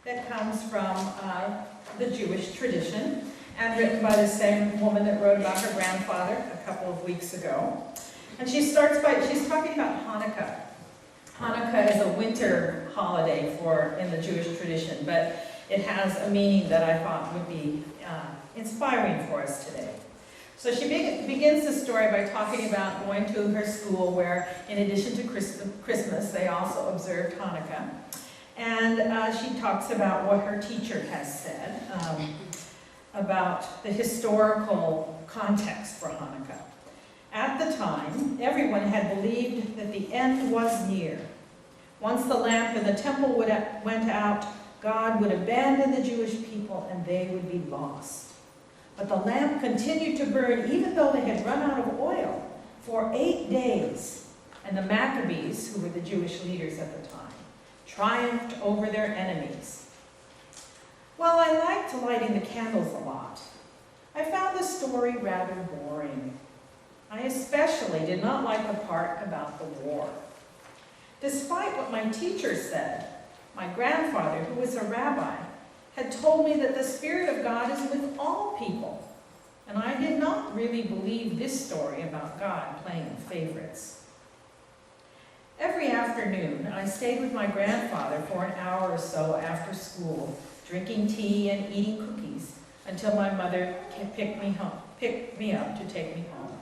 that comes from the Jewish tradition and written by the same woman that wrote about her grandfather a couple of weeks ago. And she's talking about Hanukkah. Hanukkah is a winter holiday in the Jewish tradition, but it has a meaning that I thought would be inspiring for us today. So she begins the story by talking about going to her school where, in addition to Christmas, they also observed Hanukkah. And she talks about what her teacher has said about the historical context for Hanukkah. At the time, everyone had believed that the end was near. Once the lamp in the temple went out, God would abandon the Jewish people and they would be lost. But the lamp continued to burn even though they had run out of oil for 8 days. And the Maccabees, who were the Jewish leaders at the time, triumphed over their enemies. While I liked lighting the candles a lot, I found the story rather boring. I especially did not like the part about the war. Despite what my teacher said, my grandfather, who was a rabbi, had told me that the Spirit of God is with all people, and I did not really believe this story about God playing favorites. Every afternoon, I stayed with my grandfather for an hour or so after school, drinking tea and eating cookies until my mother picked me up to take me home.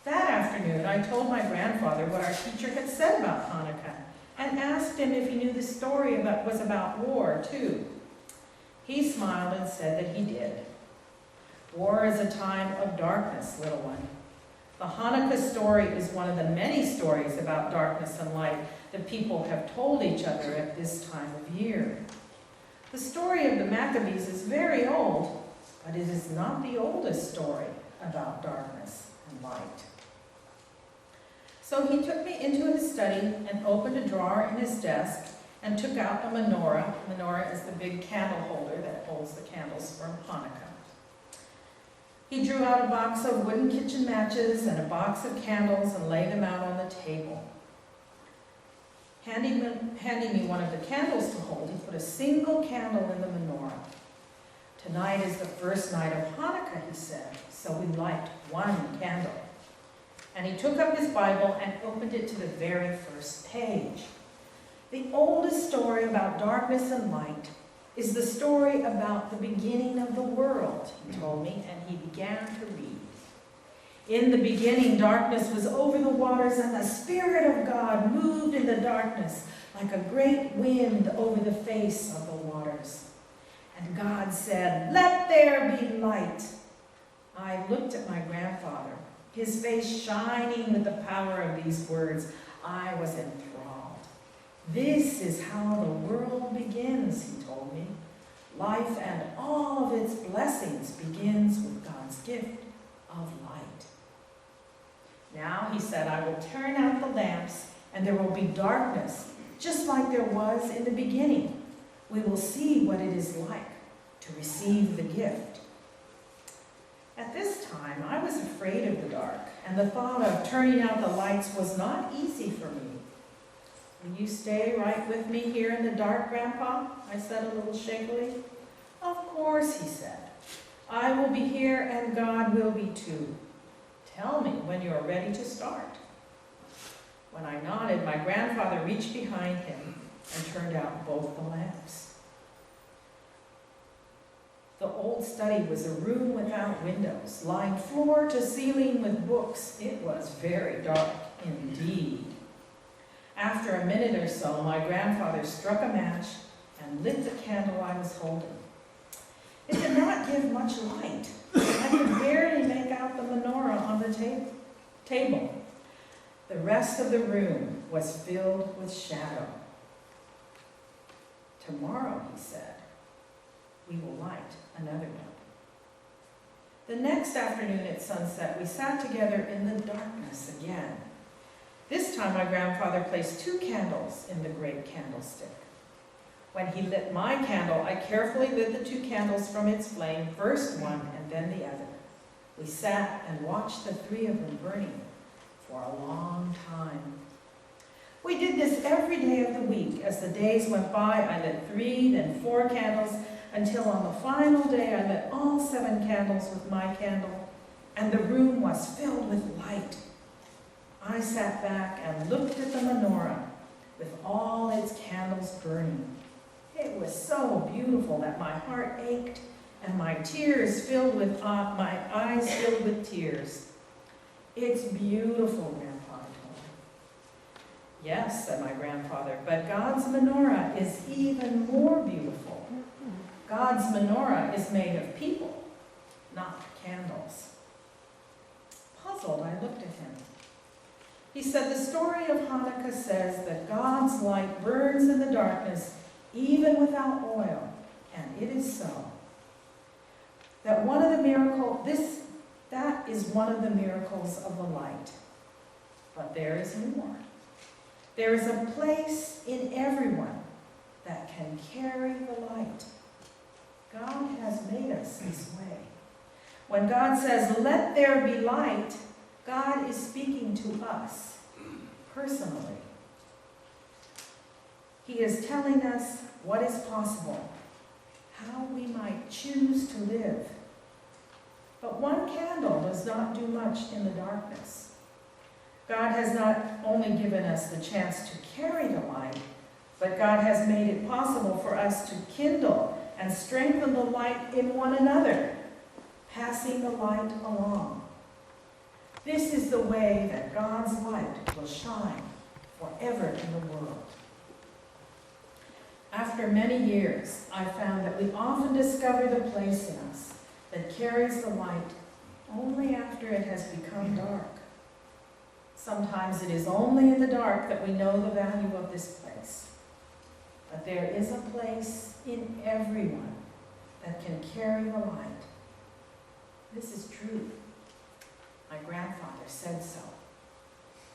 That afternoon, I told my grandfather what our teacher had said about Hanukkah and asked him if he knew the story was about war, too. He smiled and said that he did. War is a time of darkness, little one. The Hanukkah story is one of the many stories about darkness and light that people have told each other at this time of year. The story of the Maccabees is very old, but it is not the oldest story about darkness and light. So he took me into his study and opened a drawer in his desk and took out a menorah. A menorah is the big candle holder that holds the candles from Hanukkah. He drew out a box of wooden kitchen matches and a box of candles and laid them out on the table. Handing me one of the candles to hold, he put a single candle in the menorah. Tonight is the first night of Hanukkah, he said, so we light one candle. And he took up his Bible and opened it to the very first page. The oldest story about darkness and light is the story about the beginning of the world, he told me, and he began to read. In the beginning, darkness was over the waters, and the Spirit of God moved in the darkness like a great wind over the face of the waters. And God said, "Let there be light." I looked at my grandfather, his face shining with the power of these words. I was enthralled. This is how the world begins, he told me. Life and all of its blessings begins with God's gift of light. Now, he said, I will turn out the lamps and there will be darkness, just like there was in the beginning. We will see what it is like to receive the gift. At this time, I was afraid of the dark, and the thought of turning out the lights was not easy for me. Will you stay right with me here in the dark, Grandpa? I said a little shakily. Of course, he said. I will be here and God will be too. Tell me when you're ready to start. When I nodded, my grandfather reached behind him and turned out both the lamps. The old study was a room without windows, lined floor to ceiling with books. It was very dark indeed. After a minute or so, my grandfather struck a match and lit the candle I was holding. It did not give much light. I could barely make out the menorah on the table. The rest of the room was filled with shadow. Tomorrow, he said, we will light another one. The next afternoon at sunset, we sat together in the darkness again. This time my grandfather placed 2 candles in the great candlestick. When he lit my candle, I carefully lit the 2 candles from its flame, first one and then the other. We sat and watched the 3 of them burning for a long time. We did this every day of the week. As the days went by, I lit 3, then 4 candles, until on the final day I lit all 7 candles with my candle, and the room was filled with light. I sat back and looked at the menorah with all its candles burning. It was so beautiful that my heart ached and my eyes filled with tears. It's beautiful, Grandfather told me. Yes, said my grandfather, but God's menorah is even more beautiful. God's menorah is made of people, not candles. Puzzled, I looked at him. He said, the story of Hanukkah says that God's light burns in the darkness even without oil, and it is so. That is one of the miracles of the light. But there is more. There is a place in everyone that can carry the light. God has made us this way. When God says, let there be light, God is speaking to us personally. He is telling us what is possible, how we might choose to live. But one candle does not do much in the darkness. God has not only given us the chance to carry the light, but God has made it possible for us to kindle and strengthen the light in one another, passing the light along. This is the way that God's light will shine forever in the world. After many years, I found that we often discover the place in us that carries the light only after it has become dark. Sometimes it is only in the dark that we know the value of this place. But there is a place in everyone that can carry the light. This is true. My grandfather said so.